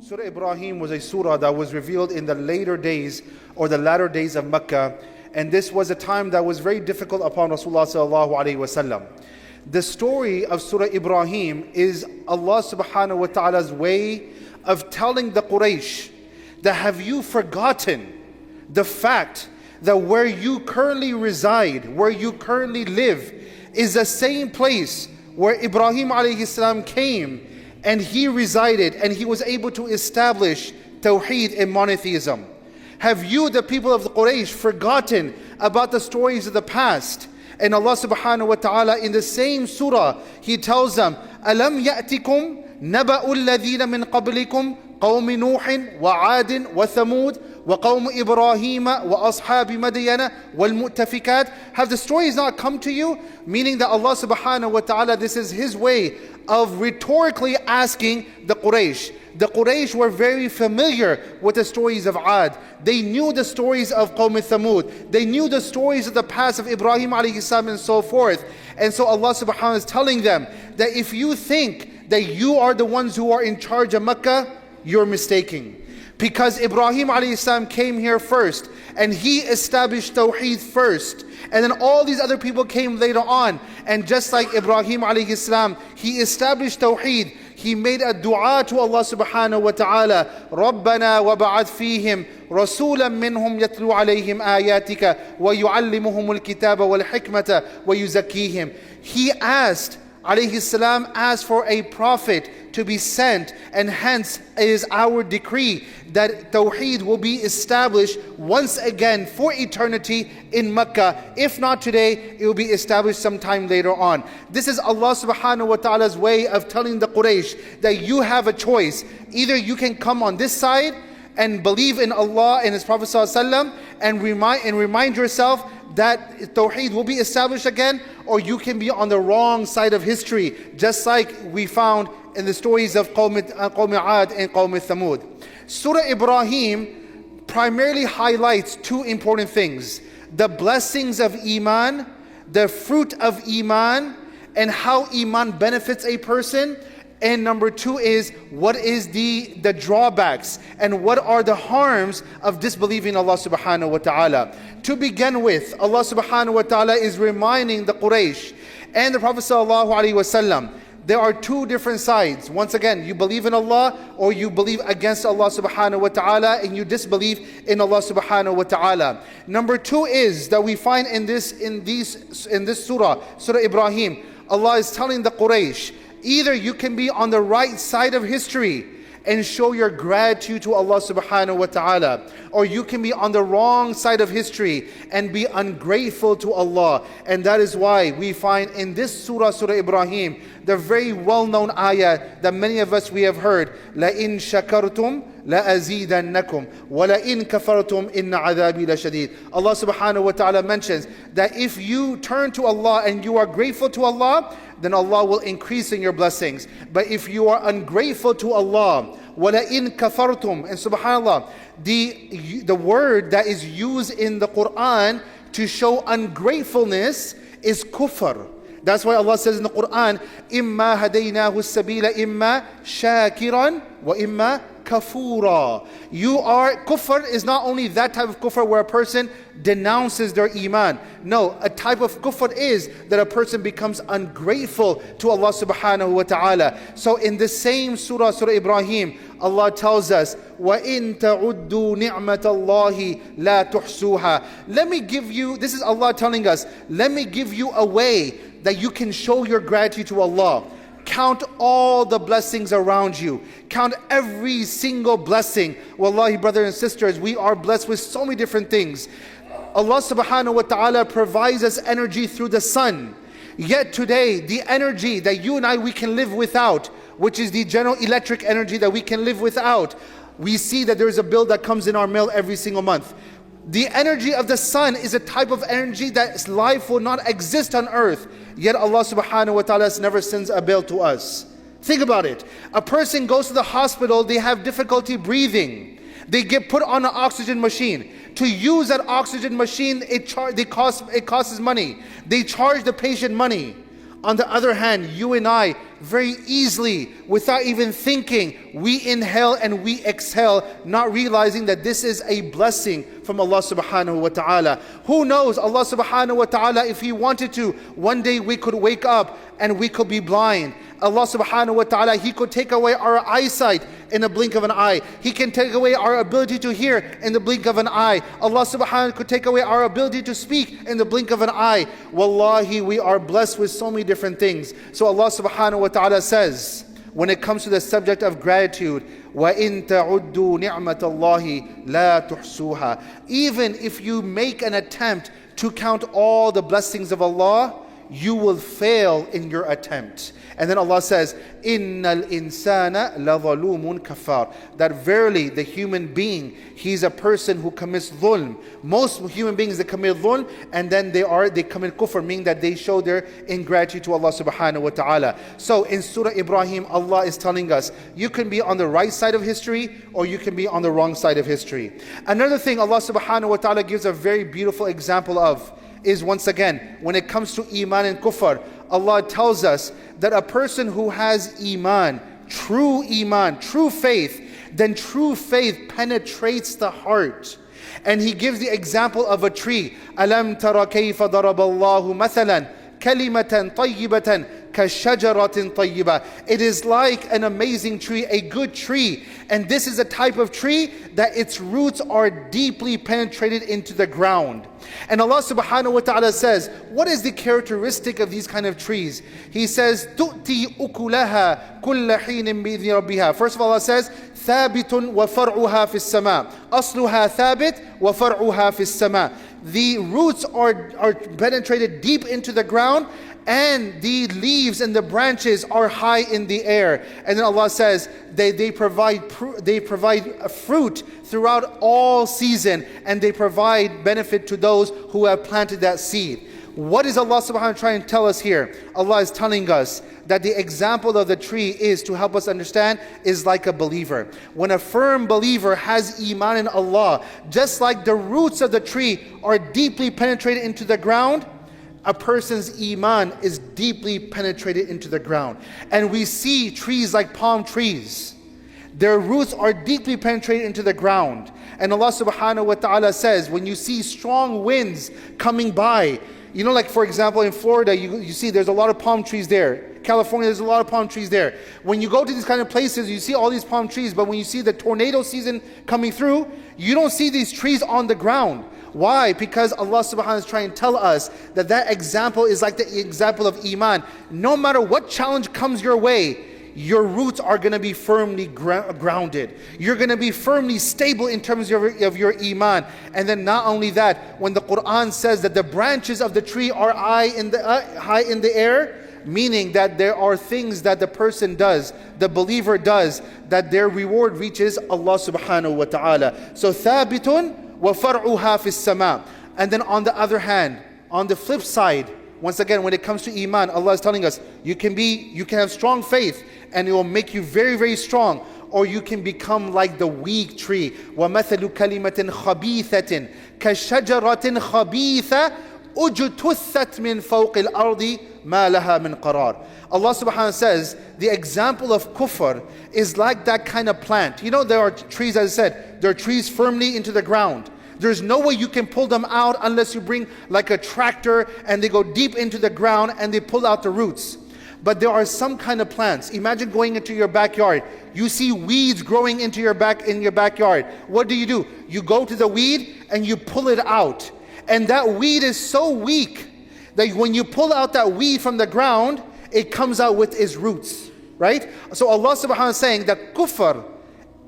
Surah Ibrahim was a surah that was revealed in the later days or the latter days of Mecca, and this was a time that was very difficult upon Rasulullah sallallahu alaihi wasallam. The story of Surah Ibrahim is Allah subhanahu wa ta'ala's way of telling the Quraysh that have you forgotten the fact that where you currently reside, where you currently live, is the same place where Ibrahim alayhi salam came and he resided and he was able to establish Tawheed and monotheism. Have you, the people of the Quraysh, forgotten about the stories of the past? And Allah subhanahu wa ta'ala in the same surah, He tells them, أَلَمْ يَأْتِكُمْ نَبَأُ الَّذِينَ مِنْ قَبْلِكُمْ قَوْمِ نُوحٍ وَعَادٍ وَثَمُودٍ وَقَوْمُ إِبْرَاهِيمَ وَأَصْحَابِ مَدْيَنَ وَالْمُؤْتَفِكَاتِ. Have the stories not come to you? Meaning that Allah subhanahu wa ta'ala, this is His way of rhetorically asking the Quraysh. The Quraysh were very familiar with the stories of Ad. They knew the stories of Qawm Thamud. They knew the stories of the past of Ibrahim alayhi salam and so forth. And so Allah subhanahu wa ta'ala is telling them that if you think that you are the ones who are in charge of Mecca, you're mistaken. Because Ibrahim alayhi salam came here first and he established Tawheed first. And then all these other people came later on. And just like Ibrahim alayhi salam, he established Tawheed. He made a dua to Allah subhanahu wa ta'ala. رَبَّنَا وَبَعَثْ فِيهِمْ رَسُولًا مِّنْهُمْ يَتْلُو عَلَيْهِمْ آيَاتِكَ وَيُعَلِّمُهُمُ الْكِتَابَ وَالْحِكْمَةَ وَيُزَكِّيهِمْ. He asked, alayhi salam, asked for a prophet to be sent, and hence it is our decree that Tawheed will be established once again for eternity in Mecca. If not today, it will be established sometime later on. This is Allah subhanahu wa ta'ala's way of telling the Quraysh that you have a choice. Either you can come on this side and believe in Allah and His Prophet ﷺ and remind yourself that Tawheed will be established again, or you can be on the wrong side of history, just like we found in the stories of Qawm Ad and Qawm Thamud. Surah Ibrahim primarily highlights two important things: the blessings of Iman, the fruit of Iman, and how Iman benefits a person. And number two is what is the drawbacks and what are the harms of disbelieving Allah subhanahu wa ta'ala. To begin with, Allah subhanahu wa ta'ala is reminding the Quraysh and the Prophet sallallahu alaihi wasallam, there are two different sides. Once again, you believe in Allah or you believe against Allah subhanahu wa ta'ala and you disbelieve in Allah subhanahu wa ta'ala. Number two is that we find in this surah, Surah Ibrahim, Allah is telling the Quraysh, either you can be on the right side of history and show your gratitude to Allah subhanahu wa ta'ala, or you can be on the wrong side of history and be ungrateful to Allah. And that is why we find in this surah, Surah Ibrahim, the very well-known ayah that many of us we have heard, لَإِن شَكَرْتُمْ لَأَزِيدَنَّكُمْ وَلَإِن كَفَرْتُمْ إِنَّ عَذَابِي لَشَدِيدٌ. Allah subhanahu wa ta'ala mentions that if you turn to Allah and you are grateful to Allah, then Allah will increase in your blessings. But if you are ungrateful to Allah, وَلَئِن كَفَرْتُمْ, and subhanAllah, the word that is used in the Quran to show ungratefulness is kufr. That's why Allah says in the Quran, إِمَّا هَدَيْنَاهُ السَّبِيلَ إِمَّا شَاكِرًا وَإِمَّا kafura. Kufr is not only that type of kufr where a person denounces their iman. No, a type of kufr is that a person becomes ungrateful to Allah subhanahu wa ta'ala. So in the same surah, Surah Ibrahim, Allah tells us, وَإِن تَعُدُّوا نِعْمَةَ اللَّهِ لَا تُحْسُوهَا. Let me give you, this is Allah telling us, let me give you a way that you can show your gratitude to Allah. Count all the blessings around you. Count every single blessing. Wallahi, brothers and sisters, we are blessed with so many different things. Allah subhanahu wa ta'ala provides us energy through the sun. Yet today, the energy that you and I, we can live without, which is the general electric energy that we can live without, we see that there is a bill that comes in our mail every single month. The energy of the sun is a type of energy that life will not exist on earth. Yet Allah subhanahu wa ta'ala never sends a bill to us. Think about it. A person goes to the hospital, they have difficulty breathing. They get put on an oxygen machine. To use that oxygen machine, it costs money. They charge the patient money. On the other hand, you and I, very easily, without even thinking, we inhale and we exhale, not realizing that this is a blessing from Allah subhanahu wa ta'ala. Who knows, Allah subhanahu wa ta'ala, if He wanted to, one day we could wake up and we could be blind. Allah subhanahu wa ta'ala, He could take away our eyesight in a blink of an eye. He can take away our ability to hear in the blink of an eye. Allah subhanahu wa ta'ala could take away our ability to speak in the blink of an eye. Wallahi, we are blessed with so many different things. So Allah subhanahu wa ta'ala says, when it comes to the subject of gratitude, وَإِن تَعُدُّوا نِعْمَةَ اللَّهِ لَا تُحْصُوهَا. Even if you make an attempt to count all the blessings of Allah, you will fail in your attempt. And then Allah says, إِنَّ الْإِنسَانَ لَظَلُومٌ كَفَّارٌ. That verily the human being, he's a person who commits dhulm. Most human beings, they commit dhulm and then they commit kufr, meaning that they show their ingratitude to Allah subhanahu wa ta'ala. So in Surah Ibrahim, Allah is telling us, you can be on the right side of history or you can be on the wrong side of history. Another thing Allah subhanahu wa ta'ala gives a very beautiful example of is, once again, when it comes to iman and kufr, Allah tells us that a person who has iman, true faith, then true faith penetrates the heart. And He gives the example of a tree. أَلَمْ تَرَ كَيْفَ ضَرَبَ اللَّهُ مَثَلًا كَلِمَةً طَيِّبَةً كَشَجَرَةٍ طَيِّبَةٍ. It is like an amazing tree, a good tree. And this is a type of tree that its roots are deeply penetrated into the ground. And Allah subhanahu wa ta'ala says, what is the characteristic of these kind of trees? He says, تُؤْتِي أُكُلَهَا كُلَّ حِينٍ بِإِذْنِ رَبِّهَا. First of all, Allah says, ثَابِتٌ وَفَرْعُهَا فِي السَّمَاءِ. أَصْلُهَا ثَابِتٌ وَفَرْعُهَا فِي السَّمَاءِ. The roots are penetrated deep into the ground, and the leaves and the branches are high in the air. And then Allah says they provide fruit throughout all season, and they provide benefit to those who have planted that seed. What is Allah subhanahu wa ta'ala trying to tell us here? Allah is telling us that the example of the tree is, to help us understand, is like a believer. When a firm believer has iman in Allah, just like the roots of the tree are deeply penetrated into the ground, a person's iman is deeply penetrated into the ground. And we see trees like palm trees. Their roots are deeply penetrated into the ground. And Allah subhanahu wa ta'ala says, when you see strong winds coming by, you know, like for example in Florida, you see there's a lot of palm trees there. California, there's a lot of palm trees there. When you go to these kind of places, you see all these palm trees, but when you see the tornado season coming through, you don't see these trees on the ground. Why? Because Allah subhanahu wa ta'ala is trying to tell us that example is like the example of iman. No matter what challenge comes your way, your roots are going to be firmly grounded. You're going to be firmly stable in terms of your iman. And then not only that, when the Quran says that the branches of the tree are high in the air, meaning that there are things that the person does, the believer does, that their reward reaches Allah subhanahu wa ta'ala. So thabitun wa far'uha fis sama. And then on the other hand, on the flip side, once again, when it comes to iman, Allah is telling us, you can have strong faith and it will make you very, very strong. Or you can become like the weak tree. وَمَثَلُ كَلِمَةٍ خَبِيثَةٍ كَشَجَرَةٍ خَبِيثَةٍ أُجْتُثَّتْ مِنْ فَوْقِ الْأَرْضِ مَا لَهَا مِنْ قَرَارٍ. Allah subhanahu wa ta'ala says, the example of kufr is like that kind of plant. You know, there are trees, as I said, there are trees firmly into the ground. There's no way you can pull them out unless you bring like a tractor and they go deep into the ground and they pull out the roots. But there are some kind of plants. Imagine going into your backyard. You see weeds growing in your backyard. What do? You go to the weed and you pull it out. And that weed is so weak that when you pull out that weed from the ground, it comes out with its roots. Right? So Allah subhanahu wa ta'ala is saying that kufr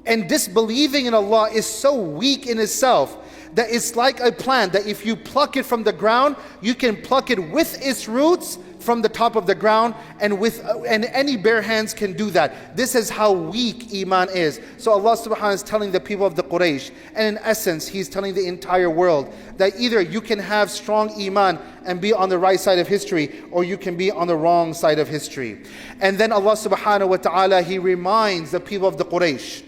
and disbelieving in Allah is so weak in itself that it's like a plant that if you pluck it from the ground, you can pluck it with its roots from the top of the ground, and any bare hands can do that. This is how weak iman is. So Allah subhanahu wa ta'ala is telling the people of the Quraysh, and in essence He's telling the entire world, that either you can have strong iman and be on the right side of history, or you can be on the wrong side of history. And then Allah subhanahu wa ta'ala, He reminds the people of the Quraysh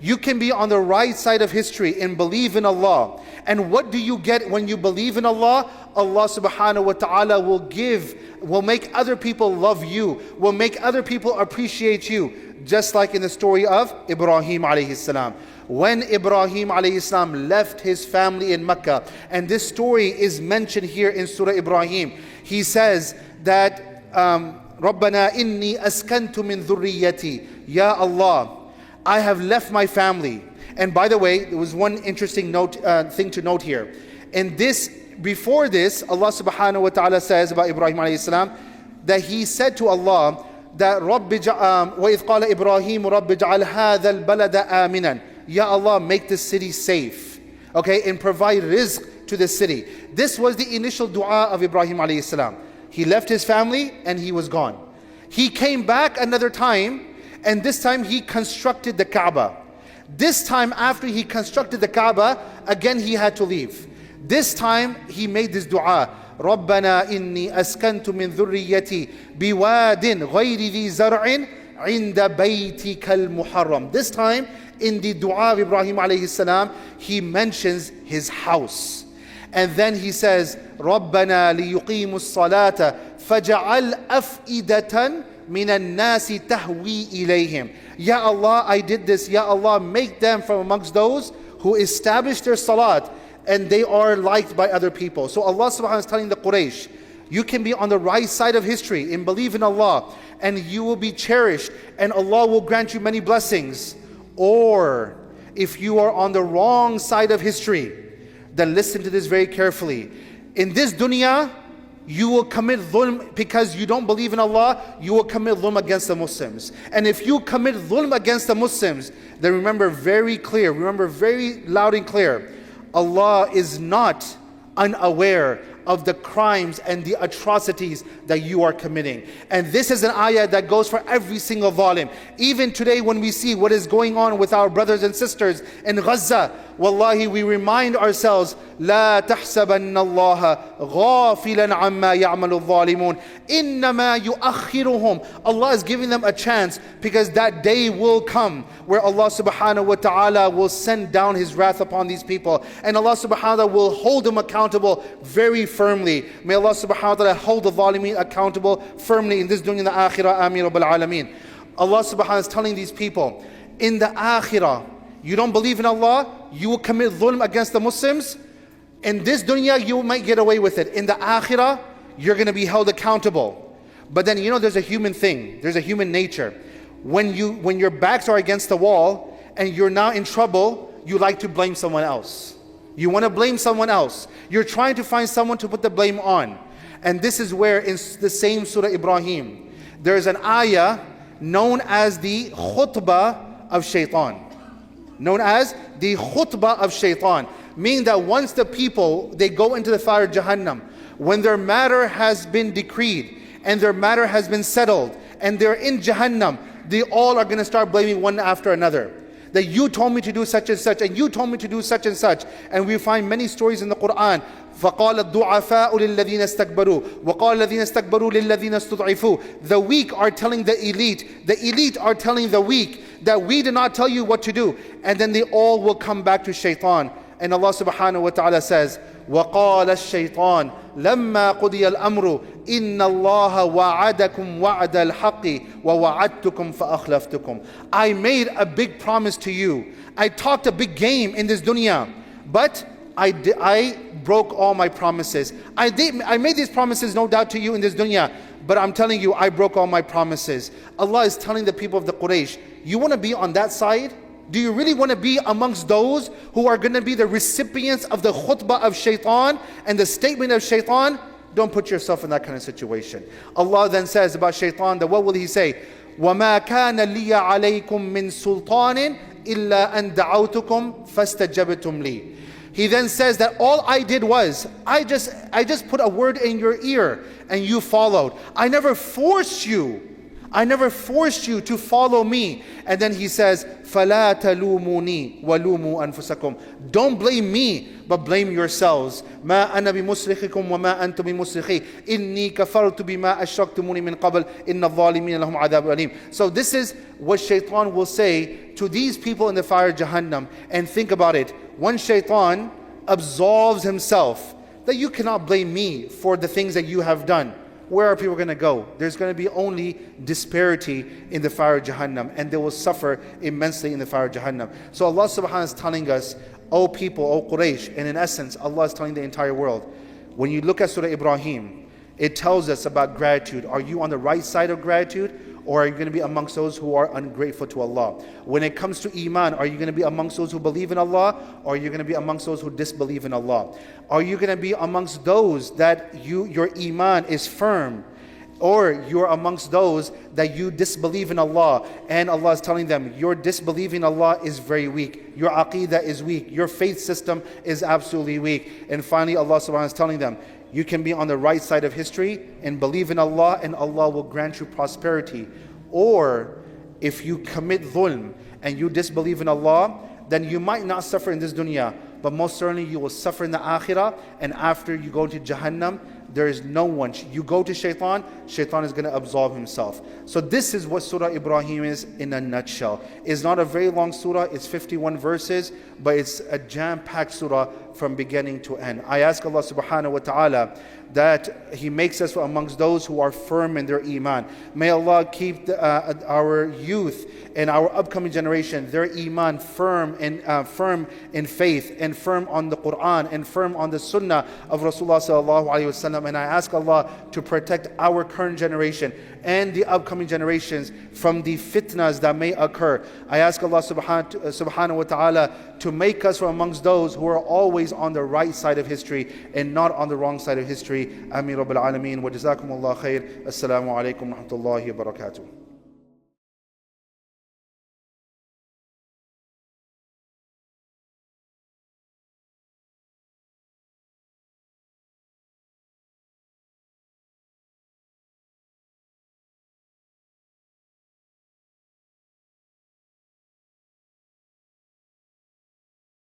You can be on the right side of history and believe in Allah. And what do you get when you believe in Allah? Allah subhanahu wa ta'ala will make other people love you, will make other people appreciate you. Just like in the story of Ibrahim alayhi salam. When Ibrahim alayhi salam left his family in Mecca, and this story is mentioned here in Surah Ibrahim, he says that, رَبَّنَا إِنِّي أَسْكَنْتُ مِنْ ذُرِّيَّتِي, Ya Allah, I have left my family. And by the way, there was one interesting thing to note here. Before this, Allah subhanahu wa ta'ala says about Ibrahim alayhi salam, that he said to Allah, that وَإِذْ قَالَ إِبْرَاهِيمُ رَبِّ اجْعَلْ هَذَا الْبَلَدَ آمِنًا, Ya Allah, make the city safe, okay, and provide rizq to the city. This was the initial dua of Ibrahim alayhi salam. He left his family and he was gone. He came back another time, and this time he constructed the Kaaba. This time after he constructed the Kaaba, again he had to leave. This time he made this dua, رَبَّنَا إِنِّي أَسْكَنْتُ مِنْ ذُرِّيَّتِي بِوَادٍ غَيْرِ ذِي زَرْعٍ عِنْدَ بَيْتِكَ الْمُحَرَّمِ. This time in the dua of Ibrahim alayhi salam, he mentions his house. And then he says, رَبَّنَا لِيُقِيمُوا الصَّلَاةَ فَجَعَلْ أَفْئِدَةً مِنَ النَّاسِ تَهْوِي إِلَيْهِمْ. Ya Allah, I did this. Ya Allah, make them from amongst those who establish their salat, and they are liked by other people. So Allah subhanahu wa ta'ala is telling the Quraysh, you can be on the right side of history and believe in Allah, and you will be cherished, and Allah will grant you many blessings. Or if you are on the wrong side of history, then listen to this very carefully. In this dunya, you will commit dhulm because you don't believe in Allah. You will commit dhulm against the Muslims. And if you commit dhulm against the Muslims, then remember very loud and clear, Allah is not unaware of the crimes and the atrocities that you are committing. And this is an ayah that goes for every single zalim. Even today when we see what is going on with our brothers and sisters in Gaza, wallahi, we remind ourselves, لا تحسبن الله غافلا عما يعمل الظالمون إنما يؤخرهم. Allah is giving them a chance because that day will come where Allah subhanahu wa ta'ala will send down His wrath upon these people, and Allah subhanahu wa ta'ala will hold them accountable very firmly. May Allah subhanahu wa ta'ala hold the zalimeen accountable firmly in this dunya and the akhirah. Aamin Rabbil Alameen. Allah subhanahu wa ta'ala is telling these people, in the akhirah, you don't believe in Allah, you will commit dhulm against the Muslims. In this dunya, you might get away with it. In the akhirah, you're going to be held accountable. But then, there's a human thing. There's a human nature. When your backs are against the wall and you're now in trouble, you like to blame someone else. You want to blame someone else. You're trying to find someone to put the blame on. And this is where in the same Surah Ibrahim, there is an ayah known as the khutbah of shaitan. Known as the khutbah of shaitan. Meaning that once the people, they go into the fire of Jahannam, when their matter has been decreed, and their matter has been settled, and they're in Jahannam, they all are going to start blaming one after another. That you told me to do such and such, and you told me to do such and such. And we find many stories in the Quran. فَقَالَ الضُّعَفَاءُ لِلَّذِينَ اسْتَكْبَرُوا وَقَالَ الَّذِينَ اسْتَكْبَرُوا لِلَّذِينَ اسْتُضْعِفُوا. The weak are telling the elite are telling the weak that we did not tell you what to do. And then they all will come back to shaitan. And Allah subhanahu wa ta'ala says, وَقَالَ الشَّيْطَانُ لَمَّا قُضِيَ الْأَمْرُ إِنَّ اللَّهَ وَعَدَكُمْ وَعْدَ الْحَقِّ وَوَعَدْتُكُمْ فَأَخْلَفْتُكُمْ. I made a big promise to you. I talked a big game in this dunya, but I broke all my promises. I made these promises no doubt to you in this dunya, but I'm telling you, I broke all my promises. Allah is telling the people of the Quraysh, you want to be on that side? Do you really want to be amongst those who are going to be the recipients of the khutbah of shaitan and the statement of shaitan? Don't put yourself in that kind of situation. Allah then says about shaitan, that what will he say? وَمَا كَانَ لِيَ عَلَيْكُم مِّن سُلْطَانٍ إِلَّا أَن دَعَوْتُكُمْ فَاسْتَجَبْتُمْ لِي. He then says that all I did was, I just put a word in your ear and you followed. I never forced you. I never forced you to follow me. And then he says, فَلَا تَلُومُونِي وَلُومُوا أَنفُسَكُمْ. Don't blame me, but blame yourselves. مَا أَنَا بِمُصْرِخِكُمْ وَمَا أَنْتُمْ بِمُصْرِخِي إِنِّي كَفَرْتُ بِمَا أَشْرَكْتُمُونِي مِنْ قَبْلِ إِنَّ الظَّالِمِينَ لَهُمْ عَذَابٌ أَلِيمٌ. So this is what shaitan will say to these people in the fire of Jahannam. And think about it. When shaitan absolves himself, that you cannot blame me for the things that you have done, where are people going to go? There's going to be only disparity in the fire of Jahannam, and they will suffer immensely in the fire of Jahannam. So Allah subhanahu wa ta'ala is telling us, O people, O Quraysh, and in essence, Allah is telling the entire world. When you look at Surah Ibrahim, it tells us about gratitude. Are you on the right side of gratitude? Or are you going to be amongst those who are ungrateful to Allah? When it comes to Iman, are you going to be amongst those who believe in Allah? Or are you going to be amongst those who disbelieve in Allah? Are you going to be amongst those that your Iman is firm? Or you're amongst those that you disbelieve in Allah? And Allah is telling them, your disbelief in Allah is very weak. Your aqidah is weak. Your faith system is absolutely weak. And finally, Allah subhanahu wa ta'ala is telling them, you can be on the right side of history and believe in Allah, and Allah will grant you prosperity. Or if you commit dhulm and you disbelieve in Allah, then you might not suffer in this dunya, but most certainly you will suffer in the akhirah. And after you go to Jahannam, there is no one. You go to shaitan, shaitan is going to absolve himself. So this is what Surah Ibrahim is in a nutshell. It's not a very long surah, it's 51 verses, but it's a jam-packed surah from beginning to end. I ask Allah subhanahu wa ta'ala that He makes us amongst those who are firm in their iman. May Allah keep our youth and our upcoming generation, their iman firm in faith, and firm on the Quran, and firm on the sunnah of Rasulullah sallallahu alaihi wasallam. And I ask Allah to protect our current generation and the upcoming generations from the fitnas that may occur. I ask Allah subhanahu wa ta'ala to make us from amongst those who are always on the right side of history and not on the wrong side of history. Ameen Rabbil Alameen. Wa jazakumullah khair. Assalamu alaikum wa rahmatullahi wa barakatuh.